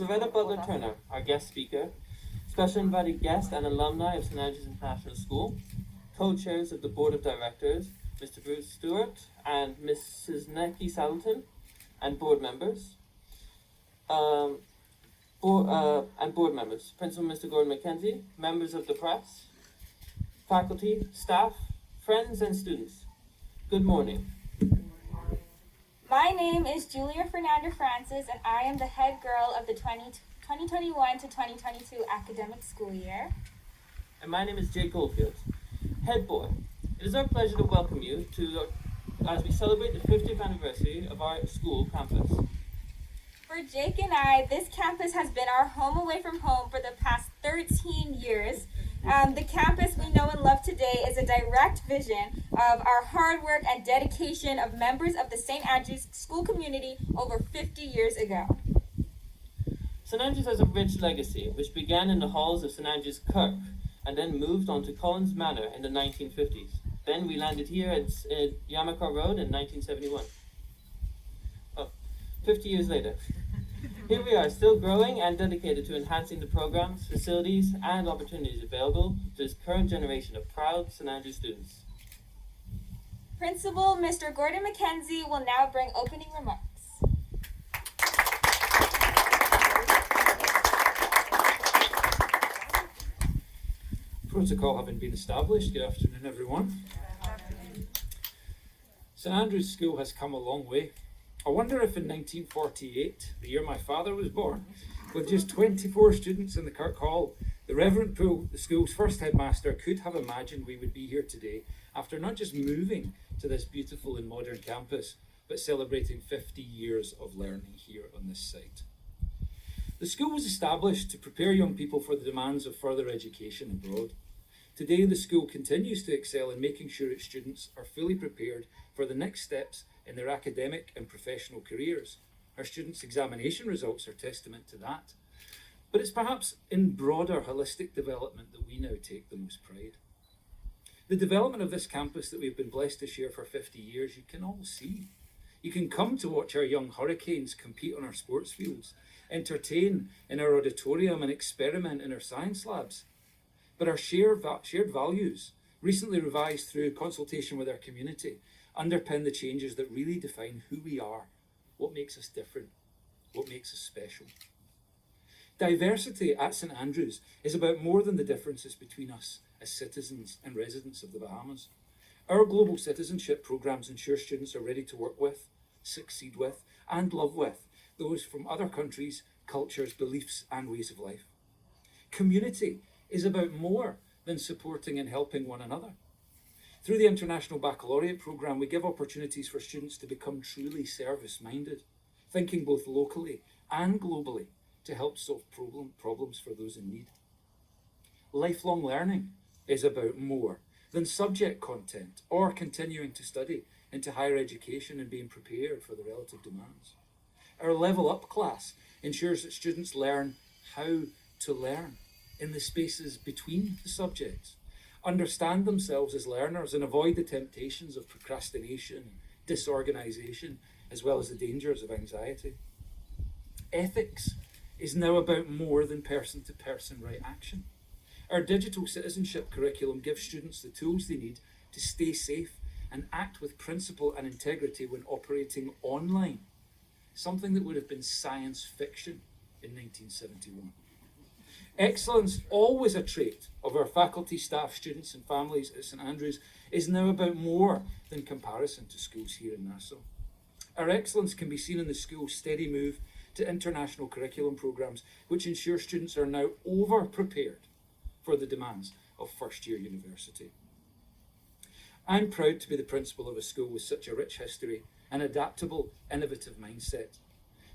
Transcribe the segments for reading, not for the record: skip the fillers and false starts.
Loretta Butler-Turner, our guest speaker, special invited guest and alumni of St. Andrews International School, co-chairs of the Board of Directors, Mr. Bruce Stewart and Mrs. Necki Saddleton, and board members. And board members, Principal Mr. Gordon McKenzie, members of the press, faculty, staff, friends, and students. Good morning. My name is Julia Fernanda Francis, and I am the head girl of the 2021 to 2022 academic school year. And my name is Jake Goldfield, head boy. It is our pleasure to welcome you as we celebrate the 50th anniversary of our school campus. For Jake and I, this campus has been our home away from home for the past 13 years. The campus we know and love today is a direct vision of our hard work and dedication of members of the St. Andrews school community over 50 years ago. St. Andrews has a rich legacy, which began in the halls of St. Andrews Kirk and then moved on to Collins Manor in the 1950s. Then we landed here at Yamacraw Road in 1971. 50 years later. Here we are, still growing and dedicated to enhancing the programs, facilities, and opportunities available to this current generation of proud St. Andrews students. Principal Mr. Gordon McKenzie will now bring opening remarks. Protocol having been established, good afternoon everyone. St. Andrews School has come a long way. I wonder if in 1948, the year my father was born, with just 24 students in the Kirk Hall, the Reverend Poole, the school's first headmaster, could have imagined we would be here today after not just moving to this beautiful and modern campus, but celebrating 50 years of learning here on this site. The school was established to prepare young people for the demands of further education abroad. Today, the school continues to excel in making sure its students are fully prepared for the next steps in their academic and professional careers. Our students' examination results are testament to that. But it's perhaps in broader holistic development that we now take the most pride. The development of this campus that we've been blessed to share for 50 years, you can all see. You can come to watch our young hurricanes compete on our sports fields, entertain in our auditorium and experiment in our science labs. But our shared values, recently revised through consultation with our community, underpin the changes that really define who we are, what makes us different, what makes us special. Diversity at St. Andrews is about more than the differences between us as citizens and residents of the Bahamas. Our global citizenship programs ensure students are ready to work with, succeed with, and love with those from other countries, cultures, beliefs, and ways of life. Community is about more than supporting and helping one another. Through the International Baccalaureate programme, we give opportunities for students to become truly service-minded, thinking both locally and globally to help solve problems for those in need. Lifelong learning is about more than subject content or continuing to study into higher education and being prepared for the relative demands. Our Level Up class ensures that students learn how to learn in the spaces between the subjects, understand themselves as learners and avoid the temptations of procrastination and disorganisation, as well as the dangers of anxiety. Ethics is now about more than person-to-person right action. Our digital citizenship curriculum gives students the tools they need to stay safe and act with principle and integrity when operating online, something that would have been science fiction in 1971. Excellence, always a trait of our faculty, staff, students and families at St. Andrews, is now about more than comparison to schools here in Nassau. Our excellence can be seen in the school's steady move to international curriculum programmes, which ensure students are now over-prepared for the demands of first-year university. I'm proud to be the principal of a school with such a rich history and adaptable, innovative mindset.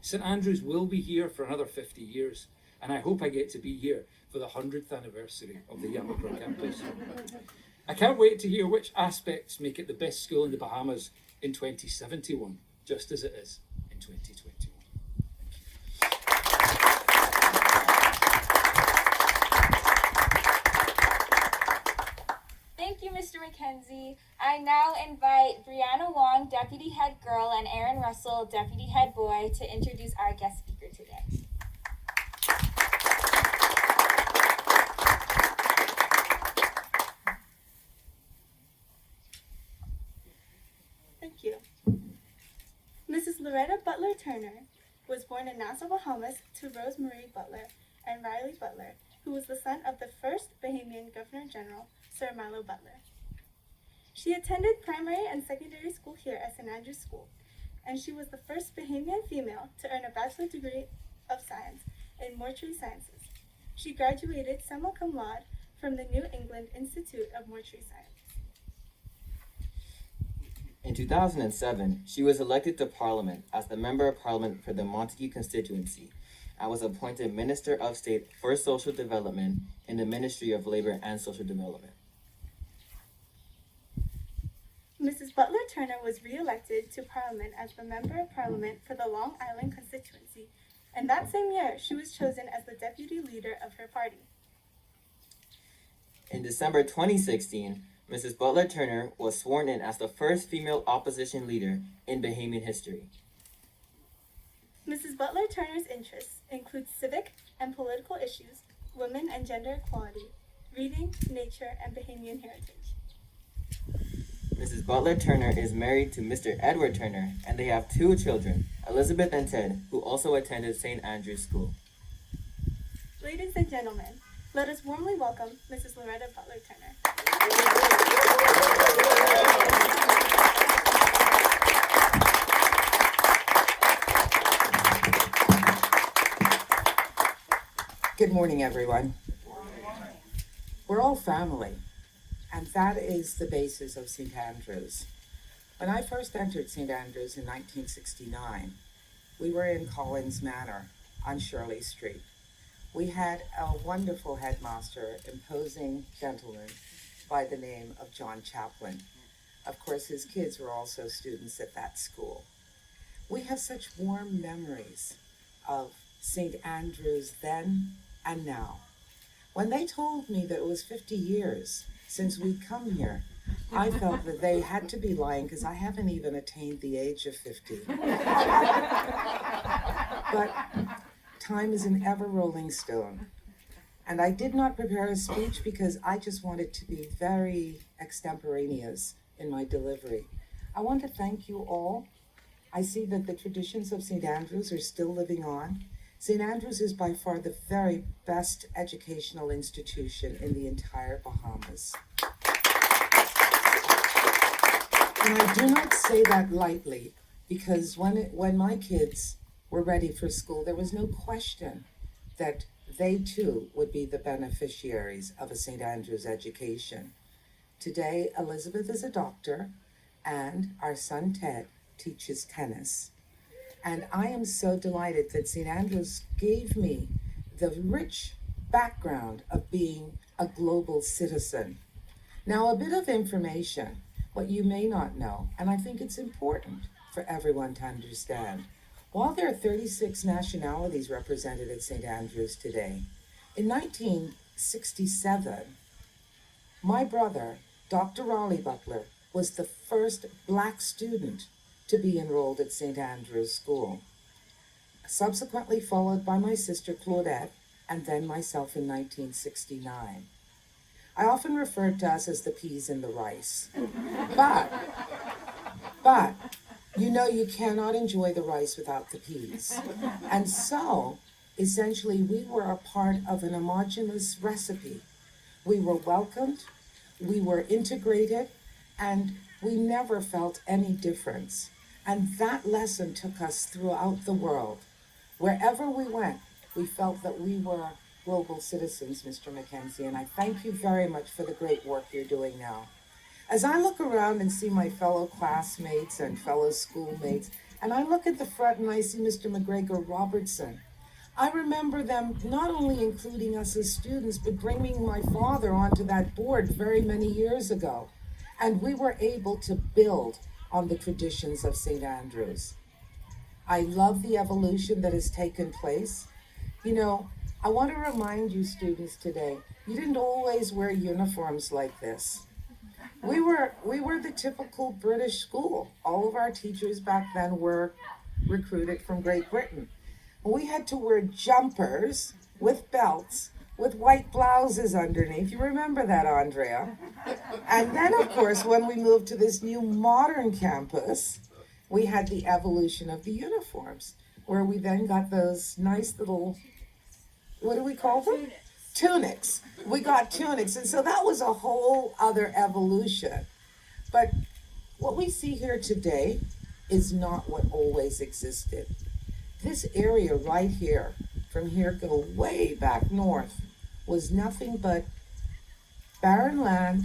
St. Andrews will be here for another 50 years, and I hope I get to be here for the 100th anniversary of the Yamacraw Campus. I can't wait to hear which aspects make it the best school in the Bahamas in 2071, just as it is in 2021. Thank you, Mr. McKenzie. I now invite Brianna Wong, Deputy Head Girl, and Aaron Russell, Deputy Head Boy, to introduce our guest speaker today. Loretta Butler-Turner was born in Nassau, Bahamas to Rose Marie Butler and Riley Butler, who was the son of the first Bahamian Governor General, Sir Milo Butler. She attended primary and secondary school here at St. Andrew's School, and she was the first Bahamian female to earn a bachelor's degree of science in mortuary sciences. She graduated summa cum laude from the New England Institute of Mortuary Science. In 2007, she was elected to Parliament as the Member of Parliament for the Montague constituency and was appointed Minister of State for Social Development in the Ministry of Labor and Social Development. Mrs. Butler-Turner was re-elected to Parliament as the Member of Parliament for the Long Island constituency, and that same year she was chosen as the Deputy Leader of her party. In December 2016, Mrs. Butler-Turner was sworn in as the first female opposition leader in Bahamian history. Mrs. Butler-Turner's interests include civic and political issues, women and gender equality, reading, nature, and Bahamian heritage. Mrs. Butler-Turner is married to Mr. Edward Turner, and they have 2 children, Elizabeth and Ted, who also attended St. Andrew's School. Ladies and gentlemen, let us warmly welcome Mrs. Loretta Butler-Turner. Good morning, everyone. We're all family, and that is the basis of St. Andrews. When I first entered St. Andrews in 1969, we were in Collins Manor on Shirley Street. We had a wonderful headmaster, imposing gentleman by the name of John Chaplin. Of course, his kids were also students at that school. We have such warm memories of St. Andrews then and now. When they told me that it was 50 years since we'd come here, I felt that they had to be lying because I haven't even attained the age of 50. But time is an ever-rolling stone. And I did not prepare a speech because I just wanted to be very extemporaneous in my delivery. I want to thank you all. I see that the traditions of St. Andrews are still living on. St. Andrews is by far the very best educational institution in the entire Bahamas. And I do not say that lightly, because when my kids were ready for school, there was no question that they too would be the beneficiaries of a St. Andrews education. Today, Elizabeth is a doctor, and our son Ted teaches tennis. And I am so delighted that St. Andrews gave me the rich background of being a global citizen. Now, a bit of information, what you may not know, and I think it's important for everyone to understand. While there are 36 nationalities represented at St. Andrews today, in 1967, my brother, Dr. Raleigh Butler, was the first Black student to be enrolled at St. Andrew's School, subsequently followed by my sister Claudette, and then myself in 1969. I often referred to us as the peas in the rice. But you know you cannot enjoy the rice without the peas. And so, essentially, we were a part of an homogeneous recipe. We were welcomed, we were integrated, and we never felt any difference. And that lesson took us throughout the world. Wherever we went, we felt that we were global citizens, Mr. Mackenzie, and I thank you very much for the great work you're doing now. As I look around and see my fellow classmates and fellow schoolmates, and I look at the front and I see Mr. McGregor Robertson, I remember them not only including us as students, but bringing my father onto that board very many years ago. And we were able to build on the traditions of St. Andrews. I love the evolution that has taken place. You know, I want to remind you students today, you didn't always wear uniforms like this. We were the typical British school. All of our teachers back then were recruited from Great Britain. We had to wear jumpers with belts with white blouses underneath. You remember that, Andrea? And then, of course, when we moved to this new modern campus, we had the evolution of the uniforms, where we then got those nice little, what do we call them? Tunics. We got tunics, and so that was a whole other evolution. But what we see here today is not what always existed. This area right here, from here go way back north, was nothing but barren land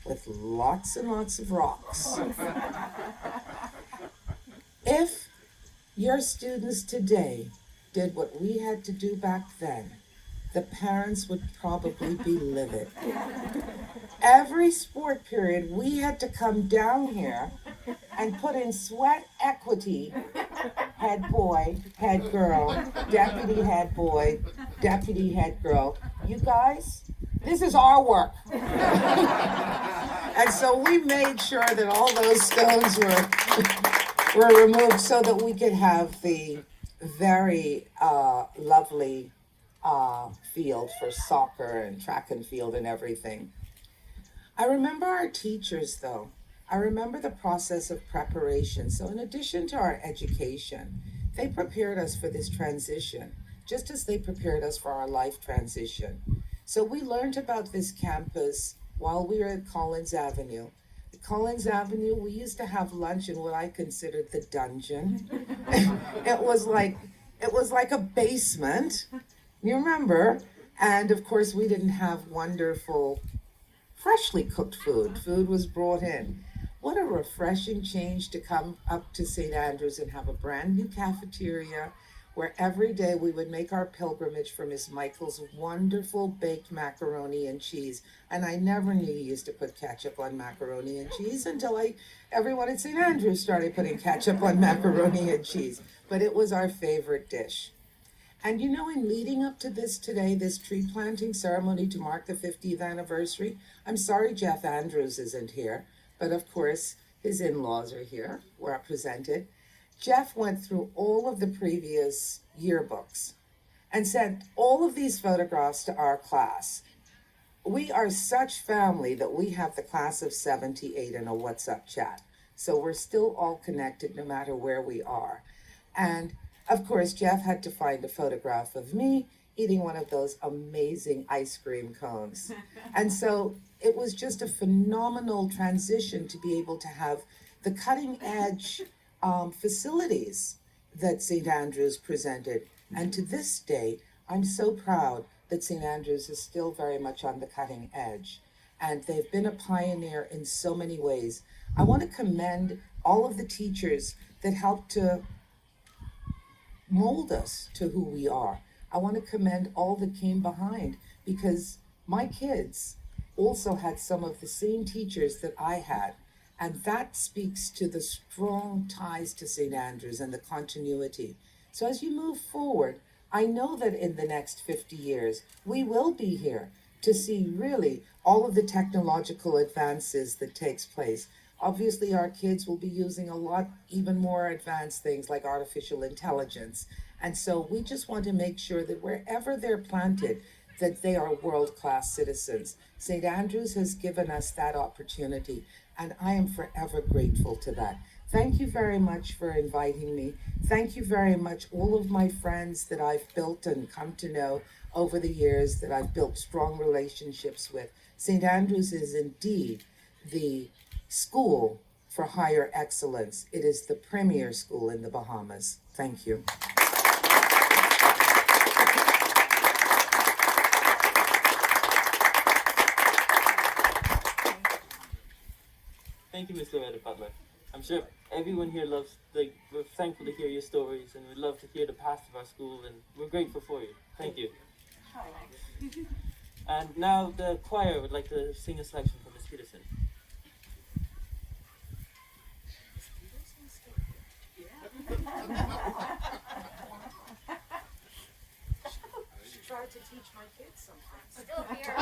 with lots and lots of rocks. If your students today did what we had to do back then, the parents would probably be livid. Every sport period, we had to come down here and put in sweat equity, head boy, head girl, deputy head boy, deputy head girl. You guys, this is our work. And so we made sure that all those stones were removed so that we could have the very lovely field for soccer and track and field and everything. I remember our teachers though. I remember the process of preparation. So in addition to our education, they prepared us for this transition, just as they prepared us for our life transition. So we learned about this campus while we were at Collins Avenue. At Collins Avenue, we used to have lunch in what I considered the dungeon. It was like a basement. You remember? And of course, we didn't have wonderful, freshly cooked food. Food was brought in. What a refreshing change to come up to St. Andrews and have a brand new cafeteria where every day we would make our pilgrimage for Miss Michael's wonderful baked macaroni and cheese. And I never knew you used to put ketchup on macaroni and cheese until everyone at St. Andrews started putting ketchup on macaroni and cheese. But it was our favorite dish. And you know, in leading up to this today, this tree planting ceremony to mark the 50th anniversary, I'm sorry Jeff Andrews isn't here, but of course his in-laws are here, represented. Jeff went through all of the previous yearbooks and sent all of these photographs to our class. We are such family that we have the class of 78 in a WhatsApp chat. So we're still all connected no matter where we are. And of course, Jeff had to find a photograph of me eating one of those amazing ice cream cones. And so it was just a phenomenal transition to be able to have the cutting edge facilities that St. Andrews presented. And to this day, I'm so proud that St. Andrews is still very much on the cutting edge. And they've been a pioneer in so many ways. I want to commend all of the teachers that helped to mold us to who we are. I want to commend all that came behind, because my kids also had some of the same teachers that I had. And that speaks to the strong ties to St. Andrews and the continuity. So as you move forward, I know that in the next 50 years, we will be here to see really all of the technological advances that takes place. Obviously, our kids will be using a lot even more advanced things like artificial intelligence. And so we just want to make sure that wherever they're planted, that they are world-class citizens. St. Andrews has given us that opportunity, and I am forever grateful to that. Thank you very much for inviting me. Thank you very much, all of my friends that I've built and come to know over the years, that I've built strong relationships with. St. Andrews is indeed the school for higher excellence. It is the premier school in the Bahamas. Thank you. Thank you, Miss Loretta Butler. I'm sure everyone here we're thankful to hear your stories, and we'd love to hear the past of our school, and we're grateful for you. Thank you. And now the choir would like to sing a selection from Miss Peterson. Try to teach my kids sometimes. Still here.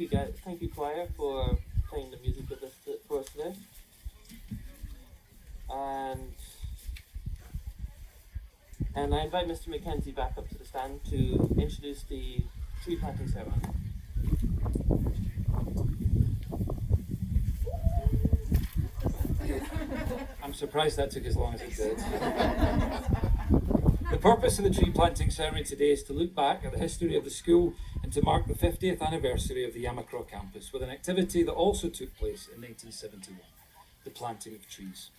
you guys, thank you choir for playing the music with us for us today. And I invite Mr. Mackenzie back up to the stand to introduce the tree planting ceremony. I'm surprised that took as long as it did. The purpose of the tree planting ceremony today is to look back at the history of the school and to mark the 50th anniversary of the Yamacraw Campus with an activity that also took place in 1971, the planting of trees.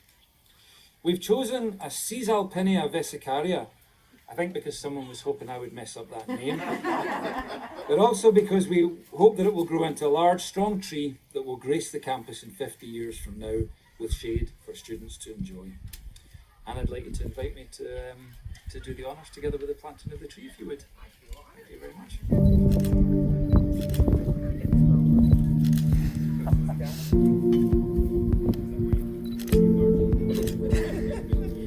We've chosen a Caesalpinia vesicaria, I think because someone was hoping I would mess up that name, but also because we hope that it will grow into a large, strong tree that will grace the campus in 50 years from now with shade for students to enjoy. And I'd like you to invite me to do the honours together with the planting of the tree, if you would. Thank you very much.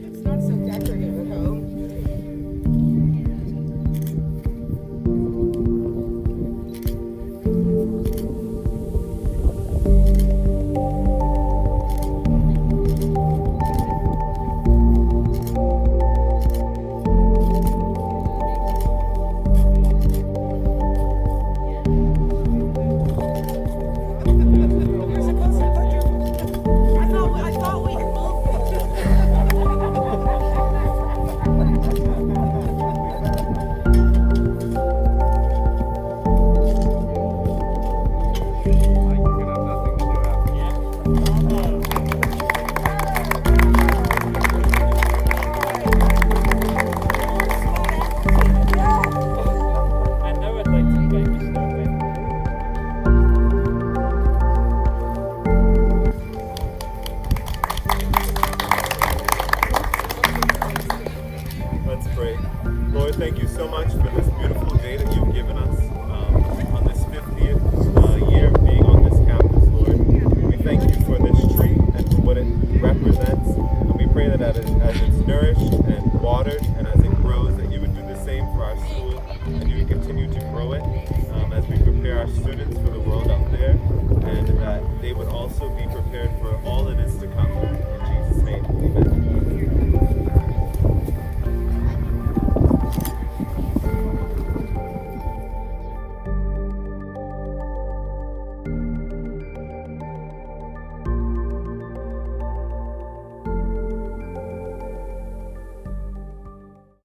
It's not so decorative at home. Lord, thank you so much for this beautiful day that you've given us on this 50th year of being on this campus, Lord. We thank you for this tree and for what it represents. And we pray that as it's nourished and watered and as it grows, that you would do the same for our school and you would continue to grow it as we prepare our students for the world out there, and that they would also be prepared for all that is to come. In Jesus' name, amen.